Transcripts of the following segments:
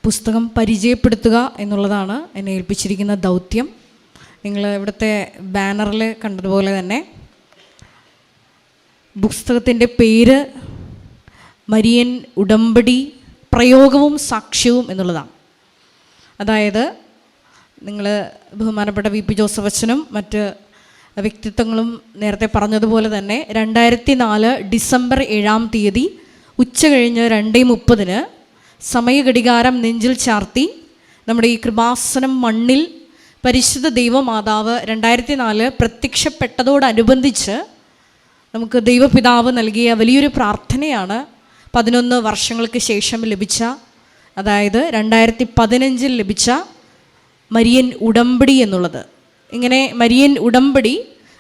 പുസ്തകം പരിചയപ്പെടുത്തുക എന്നുള്ളതാണ് എന്നെ ഏൽപ്പിച്ചിരിക്കുന്ന ദൗത്യം. നിങ്ങൾ ഇവിടുത്തെ ബാനറിൽ കണ്ടതുപോലെ തന്നെ പുസ്തകത്തിൻ്റെ പേര് മരിയൻ ഉടമ്പടി പ്രയോഗവും സാക്ഷ്യവും എന്നുള്ളതാണ്. അതായത് നിങ്ങൾ ബഹുമാനപ്പെട്ട വി പി ജോസഫ് അച്ഛനും മറ്റ് വ്യക്തിത്വങ്ങളും നേരത്തെ പറഞ്ഞതുപോലെ തന്നെ 2004 ഡിസംബർ 7-ാം തീയതി ഉച്ചകഴിഞ്ഞ് 2:30 സമയഘടികാരം നെഞ്ചിൽ ചാർത്തി നമ്മുടെ ഈ കൃപാസനം മണ്ണിൽ പരിശുദ്ധ ദൈവമാതാവ് 2004 പ്രത്യക്ഷപ്പെട്ടതോടനുബന്ധിച്ച് നമുക്ക് ദൈവപിതാവ് നൽകിയ വലിയൊരു പ്രാർത്ഥനയാണ് 11 വർഷങ്ങൾക്ക് ശേഷം ലഭിച്ച, അതായത് 2015 ലഭിച്ച മരിയൻ ഉടമ്പടി എന്നുള്ളത്. ഇങ്ങനെ മരിയൻ ഉടമ്പടി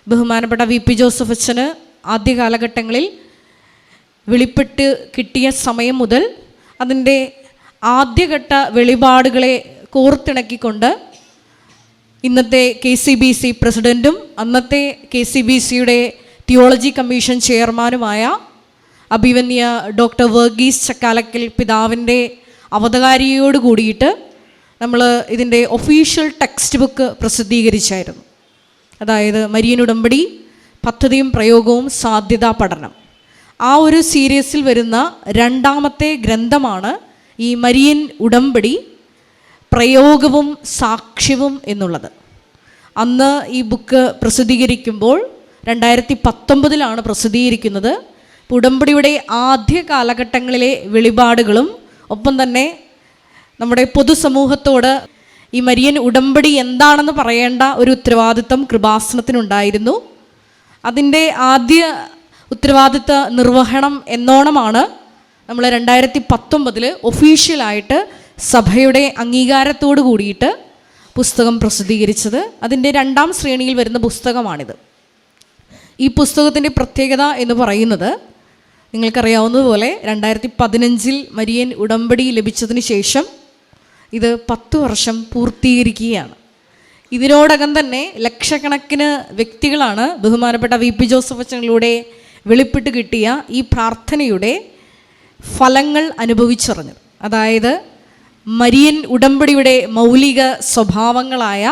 ബഹുമാനപ്പെട്ട വി പി ജോസഫ് അച്ഛന് ആദ്യ കാലഘട്ടങ്ങളിൽ വെളിപ്പെട്ട് കിട്ടിയ സമയം മുതൽ അതിൻ്റെ ആദ്യഘട്ട വെളിപാടുകളെ കോർത്തിണക്കിക്കൊണ്ട് ഇന്നത്തെ KCBC പ്രസിഡൻറ്റും അന്നത്തെ KCBCയുടെ തിയോളജി കമ്മീഷൻ ചെയർമാനുമായ അഭിവന്യ ഡോക്ടർ വർഗീസ് ചക്കാലക്കൽ പിതാവിൻ്റെ അവതാരികയോട് കൂടിയിട്ട് നമ്മൾ ഇതിൻ്റെ ഒഫീഷ്യൽ ടെക്സ്റ്റ് ബുക്ക് പ്രസിദ്ധീകരിച്ചായിരുന്നു. അതായത് മരിയൻ ഉടമ്പടി പദ്ധതിയും പ്രയോഗവും സാധ്യതാ പഠനം. ആ ഒരു സീരീസിൽ വരുന്ന 2ാമത്തെ ഗ്രന്ഥമാണ് ഈ മരിയൻ ഉടമ്പടി പ്രയോഗവും സാക്ഷ്യവും എന്നുള്ളത്. അന്ന് ഈ ബുക്ക് പ്രസിദ്ധീകരിക്കുമ്പോൾ 2019 പ്രസിദ്ധീകരിക്കുന്നത്. ഉടമ്പടിയുടെ ആദ്യ കാലഘട്ടങ്ങളിലെ വെളിപാടുകളും ഒപ്പം തന്നെ നമ്മുടെ പൊതുസമൂഹത്തോട് ഈ മരിയൻ ഉടമ്പടി എന്താണെന്ന് പറയേണ്ട ഒരു ഉത്തരവാദിത്വം കൃപാസനത്തിനുണ്ടായിരുന്നു. അതിൻ്റെ ആദ്യ ഉത്തരവാദിത്വ നിർവഹണം എന്നോണമാണ് നമ്മൾ 2019 ഒഫീഷ്യലായിട്ട് സഭയുടെ അംഗീകാരത്തോടു കൂടിയിട്ട് പുസ്തകം പ്രസിദ്ധീകരിച്ചത്. അതിൻ്റെ 2ാം ശ്രേണിയിൽ വരുന്ന പുസ്തകമാണിത്. ഈ പുസ്തകത്തിൻ്റെ പ്രത്യേകത എന്ന് പറയുന്നത്, നിങ്ങൾക്കറിയാവുന്നതുപോലെ 2015 മരിയൻ ഉടമ്പടി ലഭിച്ചതിന് ശേഷം ഇത് 10 വർഷം പൂർത്തീകരിക്കുകയാണ്. ഇതിനോടകം തന്നെ ലക്ഷക്കണക്കിന് വ്യക്തികളാണ് ബഹുമാനപ്പെട്ട വി പി ജോസഫ് അച്ഛനിലൂടെ വെളിപ്പെട്ട് കിട്ടിയ ഈ പ്രാർത്ഥനയുടെ ഫലങ്ങൾ അനുഭവിച്ചറിഞ്ഞത്. അതായത് മരിയൻ ഉടമ്പടിയുടെ മൗലിക സ്വഭാവങ്ങളായ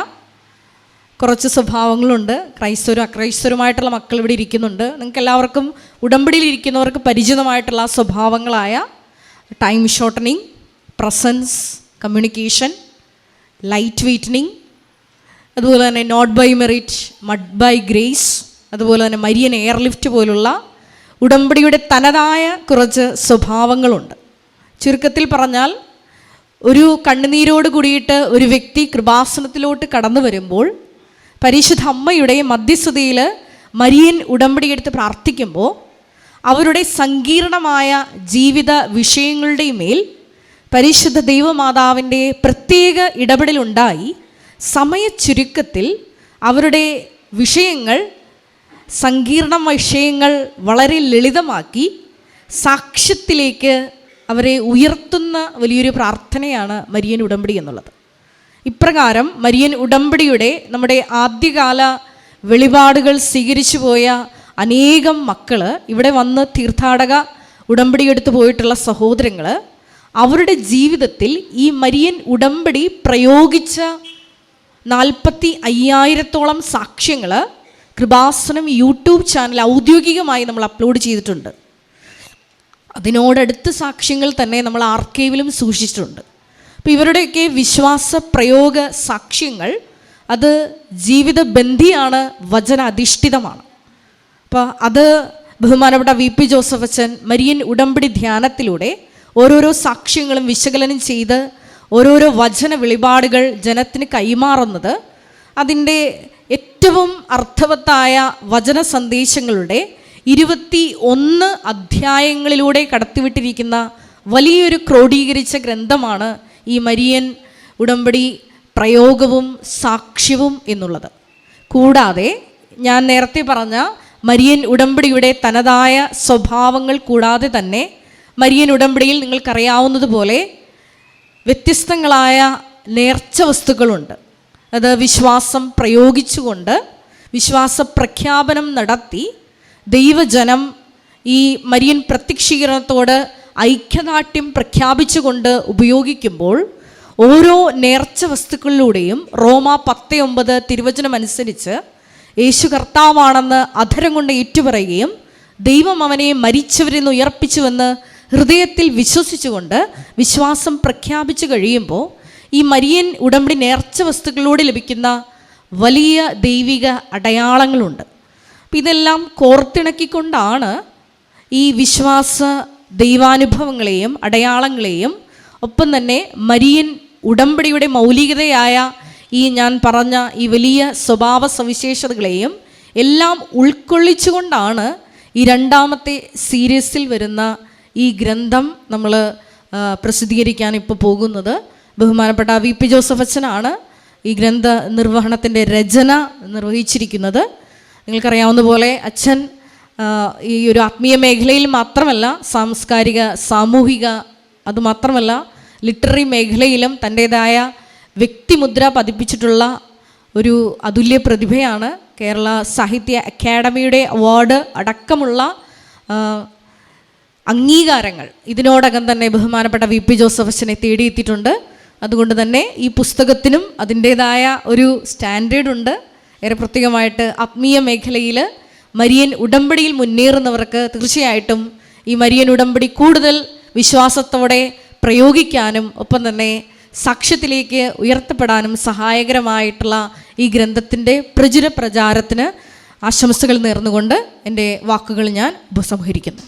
കുറച്ച് സ്വഭാവങ്ങളുണ്ട്. ക്രൈസ്തവരും അക്രൈസ്തവരുമായിട്ടുള്ള മക്കൾ ഇവിടെ ഇരിക്കുന്നുണ്ട്. നിങ്ങൾക്ക് എല്ലാവർക്കും ഉടമ്പടിയിൽ ഇരിക്കുന്നവർക്ക് പരിചിതമായിട്ടുള്ള സ്വഭാവങ്ങളായ time shortening, presence, communication, light weightening, അതുപോലെ തന്നെ not by merit, but by grace, അതുപോലെ തന്നെ മരിയൻ എയർലിഫ്റ്റ് പോലുള്ള ഉടമ്പടിയുടെ തനതായ കുറച്ച് സ്വഭാവങ്ങളുണ്ട്. ചുരുക്കത്തിൽ പറഞ്ഞാൽ, ഒരു കണ്ണുനീരോട് കൂടിയിട്ട് ഒരു വ്യക്തി കൃപാസനത്തിലോട്ട് കടന്നു വരുമ്പോൾ പരിശുദ്ധ അമ്മയുടെ മധ്യസ്ഥതയിൽ മരിയൻ ഉടമ്പടി എടുത്ത് പ്രാർത്ഥിക്കുമ്പോൾ അവരുടെ സങ്കീർണമായ ജീവിത വിഷയങ്ങളുടെ മേൽ പരിശുദ്ധ ദൈവമാതാവിൻ്റെ പ്രത്യേക ഇടപെടലുണ്ടായി സമയച്ചുരുക്കത്തിൽ അവരുടെ വിഷയങ്ങൾ, സങ്കീർണ വിഷയങ്ങൾ വളരെ ലളിതമാക്കി സാക്ഷ്യത്തിലേക്ക് അവരെ ഉയർത്തുന്ന വലിയൊരു പ്രാർത്ഥനയാണ് മരിയൻ ഉടമ്പടി എന്നുള്ളത്. ഇപ്രകാരം മരിയൻ ഉടമ്പടിയുടെ നമ്മുടെ ആദ്യകാല വെളിപാടുകൾ സ്വീകരിച്ചു പോയ അനേകം മക്കൾ, ഇവിടെ വന്ന് തീർത്ഥാടക ഉടമ്പടി എടുത്തു പോയിട്ടുള്ള സഹോദരങ്ങൾ, അവരുടെ ജീവിതത്തിൽ ഈ മരിയൻ ഉടമ്പടി പ്രയോഗിച്ച 45,000-ഓളം സാക്ഷ്യങ്ങൾ കൃപാസനം യൂട്യൂബ് ചാനൽ ഔദ്യോഗികമായി നമ്മൾ അപ്ലോഡ് ചെയ്തിട്ടുണ്ട്. അതിനോടടുത്ത് സാക്ഷ്യങ്ങൾ തന്നെ നമ്മൾ ആർക്കൈവിലും സൂക്ഷിച്ചിട്ടുണ്ട്. അപ്പോൾ ഇവരുടെയൊക്കെ വിശ്വാസ പ്രയോഗ സാക്ഷ്യങ്ങൾ അത് ജീവിതബന്ധിയാണ്, വചന അധിഷ്ഠിതമാണ്. അപ്പോൾ അത് ബഹുമാനപ്പെട്ട വി പി ജോസഫ് അച്ഛൻ മരിയൻ ഉടമ്പടി ധ്യാനത്തിലൂടെ ഓരോരോ സാക്ഷ്യങ്ങളും വിശകലനം ചെയ്ത് ഓരോരോ വചന വെളിപാടുകൾ ജനത്തിന് കൈമാറുന്നത് അതിൻ്റെ ഏറ്റവും അർത്ഥവത്തായ വചന സന്ദേശങ്ങളുടെ 21 അധ്യായങ്ങളിലൂടെ കടത്തിവിട്ടിരിക്കുന്ന വലിയൊരു ക്രോഡീകരിച്ച ഗ്രന്ഥമാണ് ഈ മരിയൻ ഉടമ്പടി പ്രയോഗവും സാക്ഷ്യവും എന്നുള്ളത്. കൂടാതെ ഞാൻ നേരത്തെ പറഞ്ഞ മരിയൻ ഉടമ്പടിയുടെ തനതായ സ്വഭാവങ്ങൾ കൂടാതെ തന്നെ മരിയൻ ഉടമ്പടിയിൽ നിങ്ങൾക്കറിയാവുന്നതുപോലെ വ്യത്യസ്തങ്ങളായ നേർച്ച വസ്തുക്കളുണ്ട്. അത് വിശ്വാസം പ്രയോഗിച്ചുകൊണ്ട് വിശ്വാസ പ്രഖ്യാപനം നടത്തി ദൈവജനം ഈ മരിയൻ പ്രത്യക്ഷീകരണത്തോട് ഐക്യദാർഢ്യം പ്രഖ്യാപിച്ചുകൊണ്ട് ഉപയോഗിക്കുമ്പോൾ ഓരോ നേർച്ച വസ്തുക്കളിലൂടെയും റോമ 10:9 തിരുവചനം അനുസരിച്ച് യേശു കർത്താവാണെന്ന് അധരം കൊണ്ട് ഏറ്റുപറയുകയും ദൈവം അവനെ മരിച്ചവരിൽ നിന്ന് ഉയർപ്പിച്ചുവെന്ന് ഹൃദയത്തിൽ വിശ്വസിച്ചുകൊണ്ട് വിശ്വാസം പ്രഖ്യാപിച്ചു കഴിയുമ്പോൾ ഈ മരിയൻ ഉടമ്പടി നേർച്ച വസ്തുക്കളിലൂടെ ലഭിക്കുന്ന വലിയ ദൈവിക അടയാളങ്ങളുണ്ട്. അപ്പം ഇതെല്ലാം കോർത്തിണക്കിക്കൊണ്ടാണ് ഈ വിശ്വാസ ദൈവാനുഭവങ്ങളെയും അടയാളങ്ങളെയും ഒപ്പം തന്നെ മരിയൻ ഉടമ്പടിയുടെ മൗലികതയായ ഈ ഞാൻ പറഞ്ഞ ഈ വലിയ സ്വഭാവ സവിശേഷതകളെയും എല്ലാം ഉൾക്കൊള്ളിച്ചുകൊണ്ടാണ് ഈ രണ്ടാമത്തെ സീരീസിൽ വരുന്ന ഈ ഗ്രന്ഥം നമ്മൾ പ്രസിദ്ധീകരിക്കാൻ ഇപ്പോൾ പോകുന്നത്. ബഹുമാനപ്പെട്ട VP ജോസഫ് അച്ഛനാണ് ഈ ഗ്രന്ഥ നിർവഹണത്തിൻ്റെ രചന നിർവഹിച്ചിരിക്കുന്നത്. നിങ്ങൾക്കറിയാവുന്ന പോലെ അച്ഛൻ ഈ ഒരു ആത്മീയ മേഖലയിൽ മാത്രമല്ല, സാംസ്കാരിക സാമൂഹിക അതുമാത്രമല്ല ലിറ്റററി മേഖലയിലും തൻ്റേതായ വ്യക്തിമുദ്ര പതിപ്പിച്ചിട്ടുള്ള ഒരു അതുല്യ പ്രതിഭയാണ്. കേരള സാഹിത്യ അക്കാദമിയുടെ അവാർഡ് അടക്കമുള്ള അംഗീകാരങ്ങൾ ഇതിനോടകം തന്നെ ബഹുമാനപ്പെട്ട VP ജോസഫ് അച്ഛനെ തേടിയെത്തിയിട്ടുണ്ട്. അതുകൊണ്ട് തന്നെ ഈ പുസ്തകത്തിനും അതിൻ്റേതായ ഒരു സ്റ്റാൻഡേർഡുണ്ട്. ഏറെ പ്രത്യേകമായിട്ട് ആത്മീയ മേഖലയിൽ മരിയൻ ഉടമ്പടിയിൽ മുന്നേറുന്നവർക്ക് തീർച്ചയായിട്ടും ഈ മരിയൻ ഉടമ്പടി കൂടുതൽ വിശ്വാസത്തോടെ പ്രയോഗിക്കാനും ഒപ്പം തന്നെ സാക്ഷ്യത്തിലേക്ക് ഉയർത്തപ്പെടാനും സഹായകരമായിട്ടുള്ള ഈ ഗ്രന്ഥത്തിൻ്റെ പ്രചാരത്തിന് ആശംസകൾ നേർന്നുകൊണ്ട് എൻ്റെ വാക്കുകൾ ഞാൻ ഉപസംഹരിക്കുന്നു.